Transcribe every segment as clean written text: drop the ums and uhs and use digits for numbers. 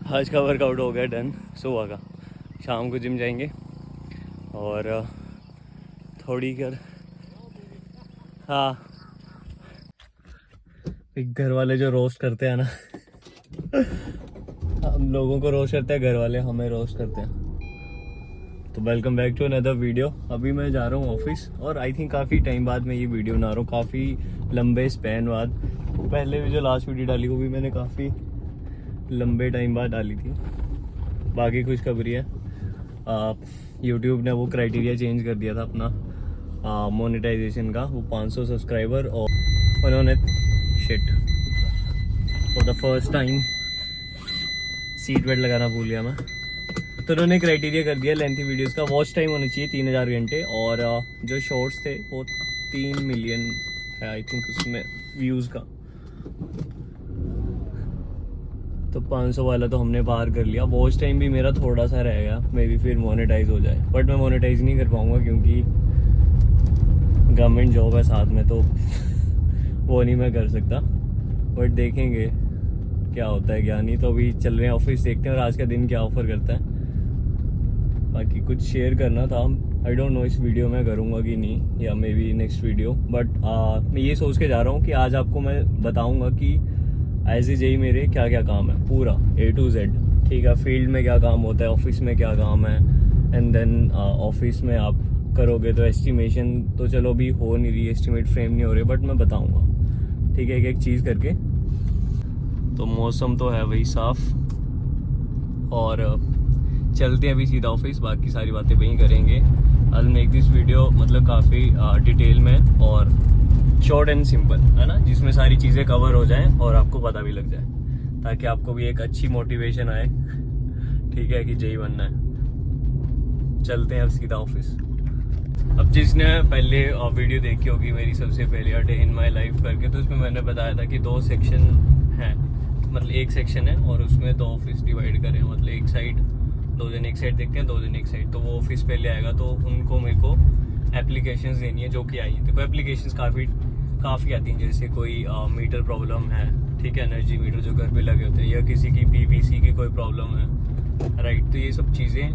आज का वर्कआउट हो गया डन सुबह का। शाम को जिम जाएंगे और थोड़ी कर हाँ एक घर वाले जो रोस्ट करते हैं ना हम लोगों को रोस्ट करते हैं, घर वाले हमें रोस्ट करते हैं। तो welcome back to another video. अभी मैं जा रहा हूँ ऑफिस और आई थिंक काफ़ी टाइम बाद मैं ये वीडियो बना रहा हूँ, काफ़ी लंबे स्पैन बाद। पहले भी जो लास्ट वीडियो डाली वो भी मैंने काफ़ी लंबे टाइम बाद डाली थी। बाकी खुशखबरी है, यूट्यूब ने वो क्राइटेरिया चेंज कर दिया था अपना मोनेटाइजेशन का। वो 500 सब्सक्राइबर और उन्होंने shit for the first time sheet belt लगाना भूल गया मैं। तो उन्होंने क्राइटेरिया कर दिया लेंथी वीडियोस का, वॉच टाइम होना चाहिए 3000 घंटे और जो शॉर्ट्स थे वो 3 मिलियन है आई थिंक उसमें व्यूज़ का। तो 500 वाला तो हमने पार कर लिया। वॉच टाइम भी मेरा थोड़ा सा रहेगा, मे बी फिर मोनेटाइज हो जाए, बट मैं मोनेटाइज नहीं कर पाऊँगा क्योंकि गवर्नमेंट जॉब है साथ में, तो वो नहीं मैं कर सकता। बट देखेंगे क्या होता है क्या नहीं। तो अभी चल रहे हैं ऑफिस, देखते हैं और आज का दिन क्या ऑफर करता है। बाकी कुछ शेयर करना था, आई डोंट नो इस वीडियो में करूँगा कि नहीं या may be next video. But मैं ये सोच के जा रहा हूँ कि आज आपको मैं बताऊँगा कि एज ए जेई मेरे क्या क्या काम है, पूरा A to Z। ठीक है, फील्ड में क्या काम होता है, ऑफिस में क्या काम है, एंड देन ऑफिस में आप करोगे तो एस्टिमेशन तो चलो अभी हो नहीं रही, एस्टिमेट फ्रेम नहीं हो रहे, बट मैं बताऊँगा। ठीक है, एक एक चीज़ करके। तो मौसम तो है वही साफ और चलते हैं अभी सीधा ऑफिस, बाकी सारी बातें वहीं करेंगे। I will make this video मतलब काफ़ी डिटेल में और शॉर्ट एंड सिंपल है ना, जिसमें सारी चीज़ें कवर हो जाएं और आपको पता भी लग जाए, ताकि आपको भी एक अच्छी मोटिवेशन आए। ठीक है कि जेई बनना है। चलते हैं अब सीधा ऑफिस। अब जिसने पहले वीडियो देखी होगी मेरी सबसे पहले डे इन माई लाइफ करके, तो उसमें मैंने बताया था कि 2 सेक्शन हैं, मतलब एक सेक्शन है और उसमें 2 ऑफिस डिवाइड करें। मतलब एक साइड 2 दिन एक साइड देखते हैं, 2 दिन एक साइड। तो वो ऑफिस पहले आएगा तो उनको मेरे को एप्लीकेशंस देनी है जो कि आई हैं। देखो एप्लीकेशंस काफ़ी आती हैं, जैसे कोई मीटर प्रॉब्लम है, ठीक है, एनर्जी मीटर जो घर पे लगे होते हैं, या किसी की PVC की कोई प्रॉब्लम है, राइट। तो ये सब चीज़ें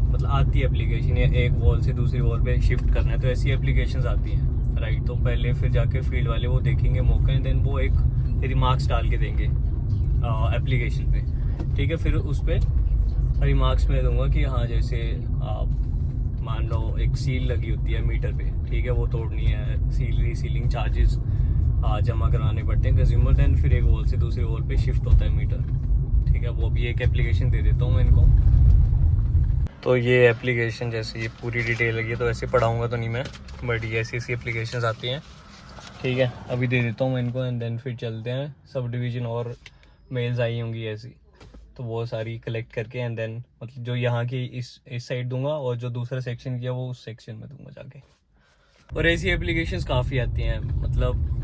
मतलब आती है एप्लीकेशन, या एक वॉल से दूसरी वॉल पे शिफ्ट करना है, तो ऐसी एप्लीकेशंस आती हैं, राइट। तो पहले फिर जाके फील्ड वाले वो देखेंगे मौके, देन वो एक रिमार्क्स डाल के देंगे एप्लीकेशन पे। ठीक है, फिर उस पर रिमार्क्स में दूंगा कि हाँ, जैसे मान लो एक सील लगी होती है मीटर पे, ठीक है, वो तोड़नी है, रीसीलिंग चार्जेस जमा कराने पड़ते हैं कंज्यूमर, देन फिर एक वॉल से दूसरी वॉल पे शिफ्ट होता है मीटर। ठीक है, वो भी एक एप्लीकेशन दे देता हूँ मैं इनको। तो ये एप्लीकेशन जैसे ये पूरी डिटेल लगी है, तो ऐसे पढ़ाऊँगा तो नहीं मैं, बट ये ऐसी एप्लीकेशन आती हैं। ठीक है, अभी दे देता हूँ मैं इनको एंड देन फिर चलते हैं। सब डिवीज़न और मेल्स आई होंगी ऐसी, तो वो सारी कलेक्ट करके एंड देन मतलब जो यहाँ की इस साइड दूंगा और जो दूसरा सेक्शन किया वो उस सेक्शन में दूंगा जाके। और ऐसी एप्लीकेशंस काफ़ी आती हैं, मतलब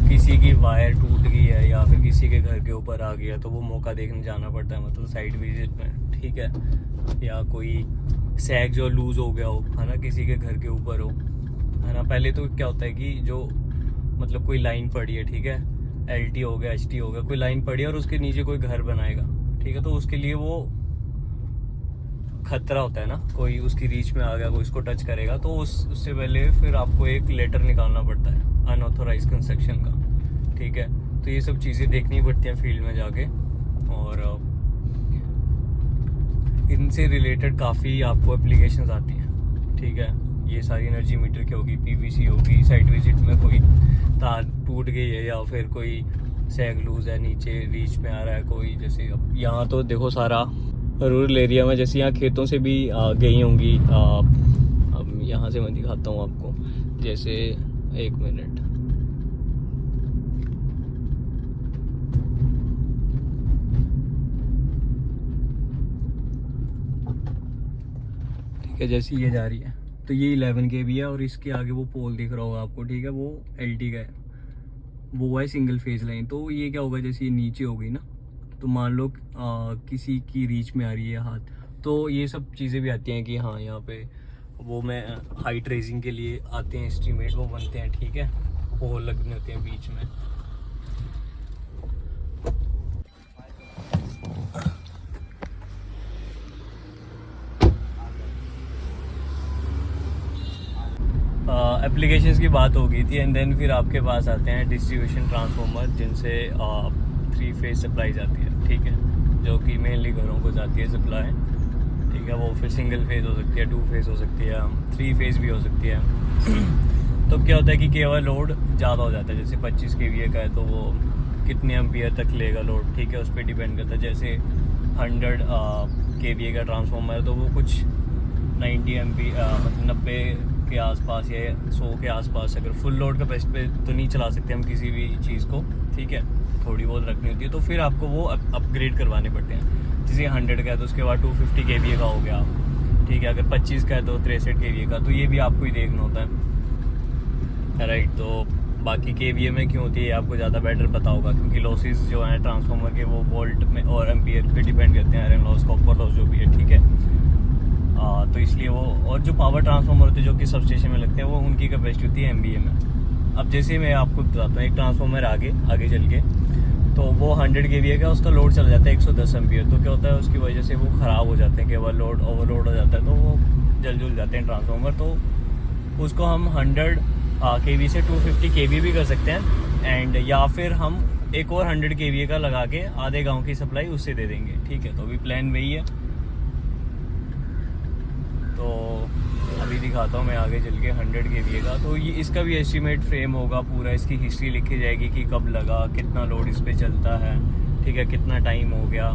किसी की वायर टूट गई है या फिर किसी के घर के ऊपर आ गया तो वो मौका देखने जाना पड़ता है, मतलब साइट विजिट में। ठीक है, या कोई सैग जो लूज़ हो गया हो, है ना, किसी के घर के ऊपर हो, है ना। पहले तो क्या होता है कि जो मतलब कोई लाइन पड़ी है, ठीक है, LT हो गया, HT हो गया, कोई लाइन पड़ी है और उसके नीचे कोई घर बनाएगा, ठीक है, तो उसके लिए वो खतरा होता है ना, कोई उसकी रीच में आ गया, कोई उसको टच करेगा, तो उससे पहले फिर आपको एक लेटर निकालना पड़ता है अनऑथोराइज कंस्ट्रक्शन का। ठीक है, तो ये सब चीज़ें देखनी पड़ती हैं फील्ड में जाके, और इनसे रिलेटेड काफ़ी आपको एप्लीकेशंस आती हैं। ठीक है, ये सारी एनर्जी मीटर की होगी, PVC होगी, साइट विजिट में कोई तार टूट गई है या फिर कोई सैग लूज है, नीचे रीच में आ रहा है कोई, जैसे अब यहाँ तो देखो सारा रूरल एरिया में, जैसे यहाँ खेतों से भी गई होंगी। अब यहाँ से मैं दिखाता हूँ आपको, जैसे 1 मिनट, ठीक है, जैसे ये जा रही है तो ये 11 kV है और इसके आगे वो पोल दिख रहा होगा आपको, ठीक है, वो LT का है, वो है सिंगल फेज लाइन। तो ये क्या होगा, जैसे ये नीचे हो गई ना, तो मान लो किसी की रीच में आ रही है हाथ, तो ये सब चीज़ें भी आती हैं कि हाँ यहाँ पे वो मैं हाइट रेजिंग के लिए आते हैं, एस्टीमेट वो बनते हैं। ठीक है, पोल लगने होते हैं बीच में। एप्लीकेशंस की बात हो गई थी एंड देन फिर आपके पास आते हैं डिस्ट्रीब्यूशन ट्रांसफार्मर, जिनसे 3 फेज सप्लाई जाती है, ठीक है, जो कि मेनली घरों को जाती है सप्लाई, ठीक है। वो फिर सिंगल फेज हो सकती है, 2 फेज हो सकती है, 3 फेज भी हो सकती है। तो क्या होता है कि केवल लोड ज़्यादा हो जाता है, जैसे 25 kVA का है तो वो कितने एम्पियर तक लेगा लोड, ठीक है, उस पर डिपेंड करता है। जैसे 100 kVA का ट्रांसफार्मर है तो वो कुछ 90 मतलब 90 के आसपास या 100 के आसपास, अगर फुल लोड कैपेसिटी पे तो नहीं चला सकते हम किसी भी चीज़ को, ठीक है, थोड़ी बहुत रखनी होती है, तो फिर आपको वो अपग्रेड करवाने पड़ते हैं। जैसे 100 का है तो उसके बाद 250 kVA का हो गया, ठीक है। अगर 25 का है तो 63 kVA का, तो ये भी आपको ही देखना होता है, राइट। तो बाकी kVA में क्यों होती है आपको ज़्यादा बेटर पता होगा, क्योंकि लॉसेस जो हैं ट्रांसफार्मर के वो वोल्ट में और एम्पियर पे डिपेंड करते हैं, आयरन लॉस, कॉपर लॉस जो भी है, ठीक है। तो इसलिए वो, और जो पावर ट्रांसफार्मर होते हैं जो कि सबस्टेशन में लगते हैं, वो उनकी कैपेसिटी होती है MVA में। अब जैसे मैं आपको बताता हूँ, एक ट्रांसफार्मर आगे चल के, तो वो 100 kVA का, उसका लोड चला जाता है 110 एम्पियर। तो क्या होता है उसकी वजह से वो ख़राब हो जाते हैं, केवल लोड ओवरलोड हो जाता है, तो वो जल जाते हैं ट्रांसफार्मर। तो उसको हम 100 kV से 250 kV भी कर सकते हैं, एंड या फिर हम एक और 100 kVA का लगा के आधे गांव की सप्लाई उससे दे देंगे, ठीक है। तो अभी प्लान वही है। तो अभी दिखाता हूँ मैं आगे चल के 100 kVA का। तो ये इसका भी एस्टीमेट फ्रेम होगा, पूरा इसकी हिस्ट्री लिखी जाएगी कि कब लगा, कितना लोड इस पर चलता है, ठीक है, कितना टाइम हो गया,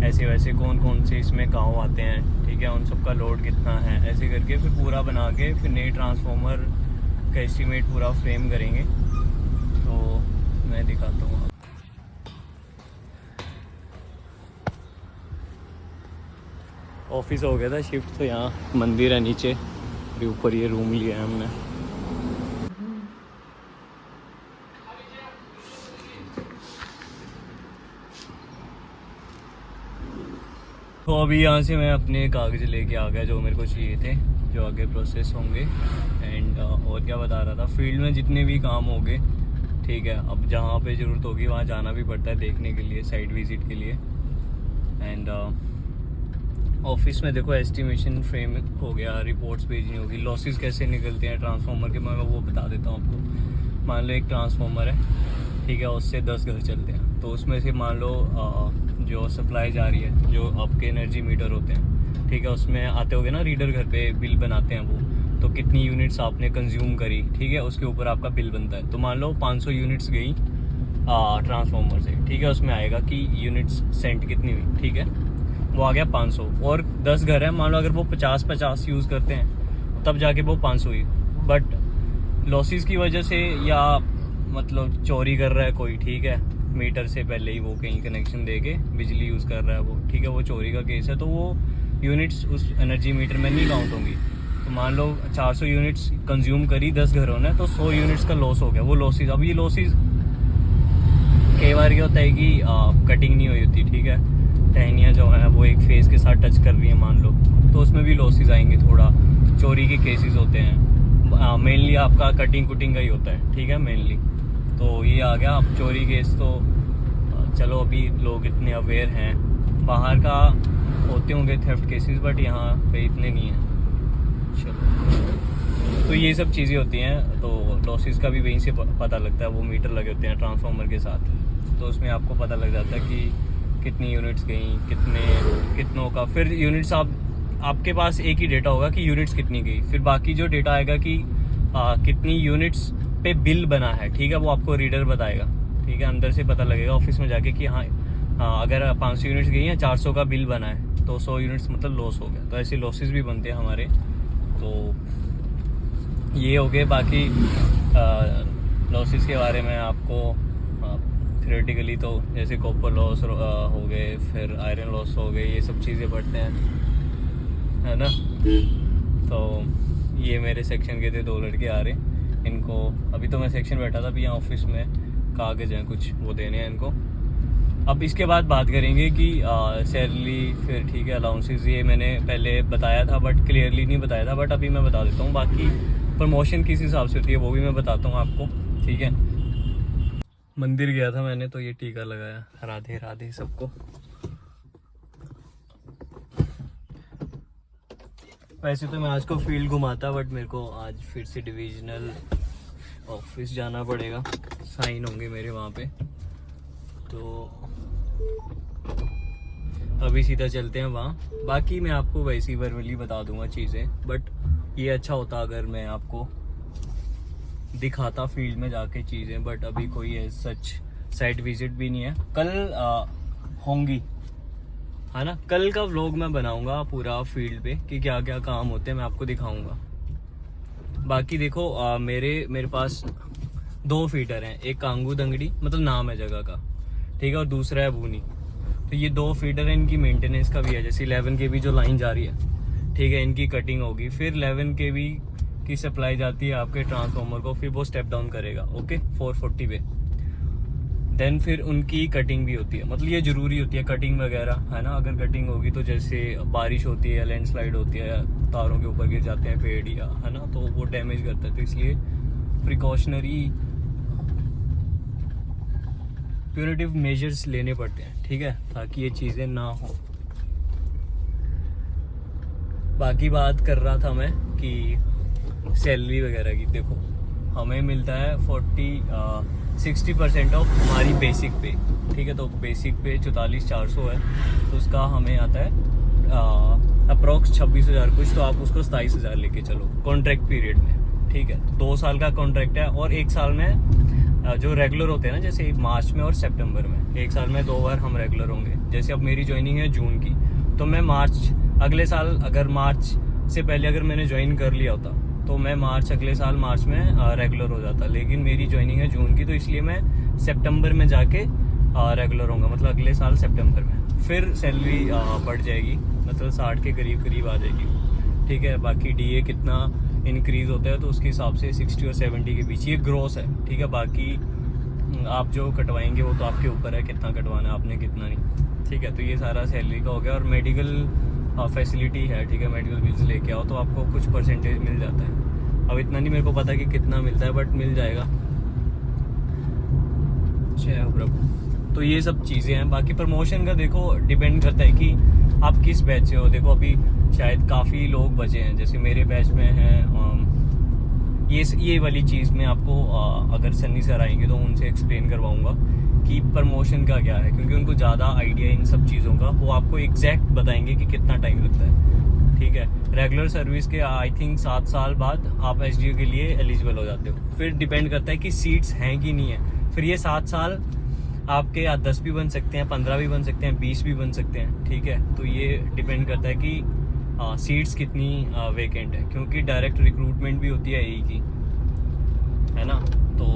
ऐसे वैसे कौन कौन से इसमें गाँव आते हैं, ठीक है, उन सब का लोड कितना है, ऐसे करके फिर पूरा बना के फिर नए ट्रांसफार्मर का एस्टीमेट पूरा फ्रेम करेंगे। तो मैं दिखाता हूँ। ऑफिस हो गया था शिफ्ट, तो यहाँ मंदिर है नीचे, ऊपर ये रूम लिया है हमने। तो अभी यहाँ से मैं अपने कागज़ लेके आ गया जो मेरे को चाहिए थे, जो आगे प्रोसेस होंगे। एंड और क्या बता रहा था, फील्ड में जितने भी काम होंगे, ठीक है, अब जहाँ पे ज़रूरत होगी वहाँ जाना भी पड़ता है देखने के लिए, साइट विज़िट के लिए। एंड ऑफिस में देखो एस्टिमेशन फ्रेम हो गया, रिपोर्ट्स भेजनी होगी, लॉसेस कैसे निकलते हैं ट्रांसफार्मर के, मैं वो बता देता हूँ आपको। मान लो एक ट्रांसफार्मर है, ठीक है, उससे 10 घर चलते हैं, तो उसमें से मान लो जो सप्लाई जा रही है, जो आपके एनर्जी मीटर होते हैं, ठीक है, उसमें आते होगे ना रीडर, घर पे बिल बनाते हैं वो, तो कितनी यूनिट्स आपने कंज्यूम करी, ठीक है, उसके ऊपर आपका बिल बनता है। तो मान लो 500 यूनिट्स गई ट्रांसफार्मर से, ठीक है, उसमें आएगा कि यूनिट्स सेंट कितनी हुई, ठीक है, वो आ गया 500। और 10 घर है, मान लो अगर वो 50-50 यूज़ करते हैं तब जाके वो 500 हुई। बट लॉसेस की वजह से, या मतलब चोरी कर रहा है कोई, ठीक है, मीटर से पहले ही वो कहीं कनेक्शन दे के बिजली यूज़ कर रहा है वो, ठीक है, वो चोरी का केस है, तो वो यूनिट्स उस एनर्जी मीटर में नहीं काउंट होंगी। तो मान लो 400 यूनिट्स कंज्यूम करी 10 घरों ने, तो 100 यूनिट्स का लॉस हो गया। वो लॉसेस, अब ये लॉसेस कई बार क्या होता है कि कटिंग नहीं हुई होती, ठीक है, टहनियाँ जो हैं वो एक फेस के साथ टच कर रही हैं मान लो, तो उसमें भी लॉसेस आएंगे। थोड़ा चोरी के केसेस होते हैं, मेनली आपका कटिंग कुटिंग का ही होता है, ठीक है, मेनली। तो ये आ गया अब चोरी केस। तो चलो अभी लोग इतने अवेयर हैं, बाहर का होते होंगे थेफ्ट केसेस, बट यहाँ पे इतने नहीं हैं। चलो, तो ये सब चीज़ें होती हैं। तो लॉसेस का भी वहीं से पता लगता है, वो मीटर लगे होते हैं ट्रांसफार्मर के साथ, तो उसमें आपको पता लग जाता है कि कितनी यूनिट्स गई, कितनों का। फिर यूनिट्स आपके पास एक ही डेटा होगा कि यूनिट्स कितनी गई, फिर बाकी जो डेटा आएगा कि कितनी यूनिट्स पे बिल बना है, ठीक है, वो आपको रीडर बताएगा, ठीक है, अंदर से पता लगेगा ऑफिस में जाके कि हाँ अगर 500 यूनिट्स गई हैं, 400 का बिल बना है, तो 100 यूनिट्स मतलब लॉस हो गया। तो ऐसे लॉसेस भी बनते हैं हमारे। तो ये हो गए। बाकी लॉसेस के बारे में आपको थ्योरेटिकली तो जैसे कॉपर लॉस हो गए, फिर आयरन लॉस हो गए, ये सब चीज़ें पढ़ते हैं, है ना। तो ये मेरे सेक्शन के थे 2 लड़के आ रहे, इनको अभी तो मैं सेक्शन बैठा था, अभी यहाँ ऑफिस में कागज़ हैं कुछ, वो देने हैं इनको। अब इसके बाद बात करेंगे कि सैलरी, फिर ठीक है, अलाउंसेस, ये मैंने पहले बताया था बट क्लियरली नहीं बताया था, बट अभी मैं बता देता हूँ। बाकी प्रमोशन किस हिसाब से होती है वो भी मैं बताता हूँ आपको, ठीक है। मंदिर गया था मैंने, तो ये टीका लगाया। राधे राधे सबको। वैसे तो मैं आज को फील्ड घुमाता, बट मेरे को आज फिर से डिविजनल ऑफिस जाना पड़ेगा, साइन होंगे मेरे वहाँ पे। तो अभी सीधा चलते हैं वहाँ। बाकी मैं आपको वैसी वर्बली बता दूंगा चीज़ें, बट ये अच्छा होता अगर मैं आपको दिखाता फील्ड में जाके चीज़ें, बट अभी कोई सच साइट विजिट भी नहीं है। कल होंगी, है ना। कल का व्लॉग मैं बनाऊंगा पूरा फील्ड पे कि क्या क्या काम होते हैं, मैं आपको दिखाऊंगा। बाकी देखो मेरे पास 2 फीडर हैं, एक कांगू दंगड़ी मतलब नाम है जगह का, ठीक है, और दूसरा है बूनी। तो ये 2 फीडर हैं, इनकी मेंटेनेंस का भी है। जैसे 11 kV जो लाइन जा रही है, ठीक है, इनकी कटिंग होगी। फिर 11 kV की सप्लाई जाती है आपके ट्रांसफार्मर को, फिर वो स्टेप डाउन करेगा, ओके, 440 पे। देन फिर उनकी कटिंग भी होती है, मतलब ये ज़रूरी होती है कटिंग वगैरह, है ना। अगर कटिंग होगी तो जैसे बारिश होती है या लैंडस्लाइड होती है, तारों के ऊपर गिर जाते हैं पेड़ या, है ना, तो वो डैमेज करता है। तो इसलिए प्रिकॉशनरी प्यूरेटिव मेजर्स लेने पड़ते हैं, ठीक है, ताकि ये चीज़ें ना हो। बाकी बात कर रहा था मैं कि सैलरी वगैरह की, देखो हमें मिलता है 60% ऑफ हमारी बेसिक पे, ठीक है। तो बेसिक पे 44,400 है, तो उसका हमें आता है अप्रॉक्स 26,000 कुछ। तो आप उसको 27,000 लेके चलो कॉन्ट्रैक्ट पीरियड में, ठीक है। तो 2 साल का कॉन्ट्रैक्ट है, और 1 साल में जो रेगुलर होते हैं ना, जैसे मार्च में और सितंबर में, 1 साल में 2 बार हम रेगुलर होंगे। जैसे अब मेरी ज्वाइनिंग है जून की, तो मैं मार्च अगले साल, अगर मार्च से पहले अगर मैंने ज्वाइन कर लिया होता तो मैं अगले साल मार्च में रेगुलर हो जाता। लेकिन मेरी ज्वाइनिंग है जून की, तो इसलिए मैं सितंबर में जाके रेगुलर होऊंगा, मतलब अगले साल सितंबर में। फिर सैलरी बढ़ जाएगी, मतलब 60 के करीब आ जाएगी, ठीक है। बाकी डीए कितना इंक्रीज होता है तो उसके हिसाब से 60 और 70 के बीच ये ग्रोस है, ठीक है। बाकी आप जो कटवाएंगे वो तो आपके ऊपर है, कितना कटवाना है आपने, कितना नहीं, ठीक है। तो ये सारा सैलरी का हो गया। और मेडिकल फैसिलिटी है, ठीक है, मेडिकल बिल्स लेके आओ तो आपको कुछ परसेंटेज मिल जाता है। अब इतना नहीं मेरे को पता कि कितना मिलता है, बट मिल जाएगा, जय हो प्रभु। तो ये सब चीज़ें हैं। बाकी प्रमोशन का देखो डिपेंड करता है कि आप किस बैच से हो। देखो अभी शायद काफ़ी लोग बचे हैं, जैसे मेरे बैच में हैं। ये वाली चीज़ में आपको अगर सन्नी सर आएंगे तो उनसे एक्सप्लेन करवाऊंगा कि प्रमोशन का क्या है, क्योंकि उनको ज़्यादा आइडिया इन सब चीज़ों का। वो आपको एग्जैक्ट बताएंगे कि कितना टाइम लगता है, ठीक है। रेगुलर सर्विस के आई थिंक 7 साल बाद आप एसडीओ के लिए एलिजिबल हो जाते हो। फिर डिपेंड करता है कि सीट्स हैं कि नहीं है। फिर ये 7 साल आपके 10 भी बन सकते हैं, 15 भी बन सकते हैं, 20 भी बन सकते हैं, ठीक है। तो ये डिपेंड करता है कि सीट्स कितनी वेकेंट है, क्योंकि डायरेक्ट रिक्रूटमेंट भी होती है एई की, है ना। तो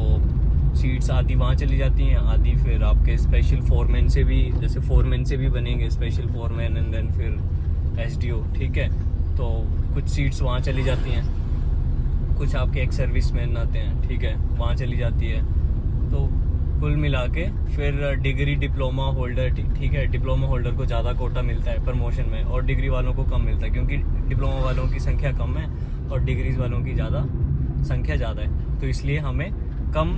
सीट्स आधी वहाँ चली जाती हैं, आधी फिर आपके स्पेशल फोरमैन से भी, जैसे फोरमैन से भी बनेंगे स्पेशल फोरमैन, एंड देन फिर एसडीओ, ठीक है। तो कुछ सीट्स वहाँ चली जाती हैं, कुछ आपके एक्स सर्विसमैन आते हैं, ठीक है, वहाँ चली जाती है। तो कुल मिला के फिर डिग्री डिप्लोमा होल्डर, ठीक है, डिप्लोमा होल्डर को ज़्यादा कोटा मिलता है प्रमोशन में, और डिग्री वालों को कम मिलता है, क्योंकि डिप्लोमा वालों की संख्या कम है और डिग्रीज वालों की संख्या ज़्यादा है। तो इसलिए हमें कम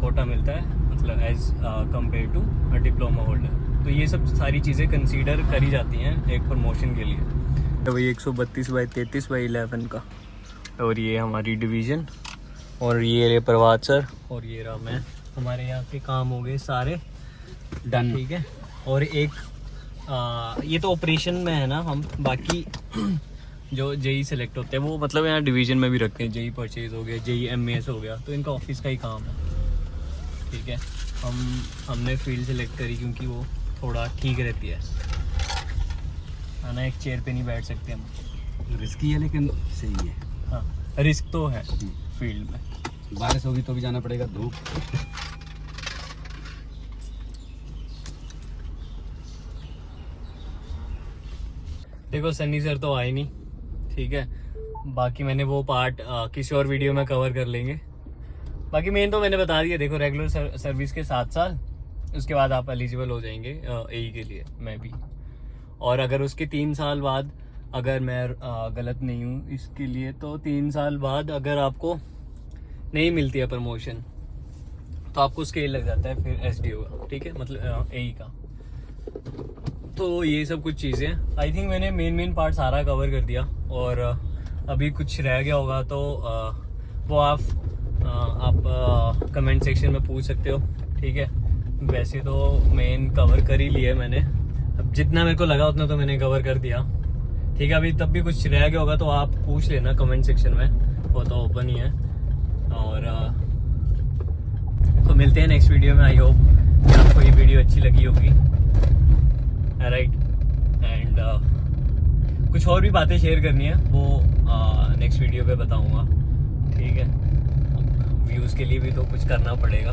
कोटा मिलता है, मतलब as compare to diploma holder. तो ये सब सारी चीज़ें कंसीडर करी जाती हैं एक प्रमोशन के लिए। तो वही 132/33/11 का, और ये हमारी डिवीज़न, और ये रे प्रभात सर, और ये रहा मैं। हमारे यहाँ के काम हो गए सारे डन, ठीक है। और एक ये तो ऑपरेशन में है ना हम, बाकी जो जेई सेलेक्ट होते हैं वो मतलब यहाँ डिवीज़न में भी रखते हैं। जेई परचेज हो गया, जेई एमएस हो गया, तो इनका ऑफिस का ही काम है, ठीक है। हमने फील्ड सेलेक्ट करी क्योंकि वो थोड़ा ठीक रहती है ना, एक चेयर पे नहीं बैठ सकते हम। रिस्की है लेकिन सही है। हाँ, रिस्क तो है फील्ड में, बारिश होगी तो भी जाना पड़ेगा, धूप। देखो सन्नी सर तो आए नहीं, ठीक है। बाकी मैंने वो पार्ट किसी और वीडियो में कवर कर लेंगे। बाकी मेन तो मैंने बता दिया। देखो रेगुलर सर्विस के 7 साल, उसके बाद आप एलिजिबल हो जाएंगे एई के लिए, मैं भी। और अगर उसके 3 साल बाद, अगर मैं गलत नहीं हूँ इसके लिए, तो 3 साल बाद अगर आपको नहीं मिलती है प्रमोशन तो आपको स्केल लग जाता है फिर एसडीओ का, ठीक है, मतलब एई का। तो ये सब कुछ चीज़ें आई थिंक मैंने मेन पार्ट सारा कवर कर दिया। और अभी कुछ रह गया होगा तो वो आप कमेंट सेक्शन में पूछ सकते हो, ठीक है। वैसे तो मेन कवर कर ही लिया है मैंने, अब जितना मेरे को लगा उतना तो मैंने कवर कर दिया, ठीक है। अभी तब भी कुछ रह गया होगा तो आप पूछ लेना कमेंट सेक्शन में, वो तो ओपन ही है। और तो मिलते हैं नेक्स्ट वीडियो में। आई होप कि आपको ये वीडियो अच्छी लगी होगी, राइट। एंड कुछ और भी बातें शेयर करनी है वो नेक्स्ट वीडियो पे बताऊंगा, ठीक है। व्यूज़ के लिए भी तो कुछ करना पड़ेगा।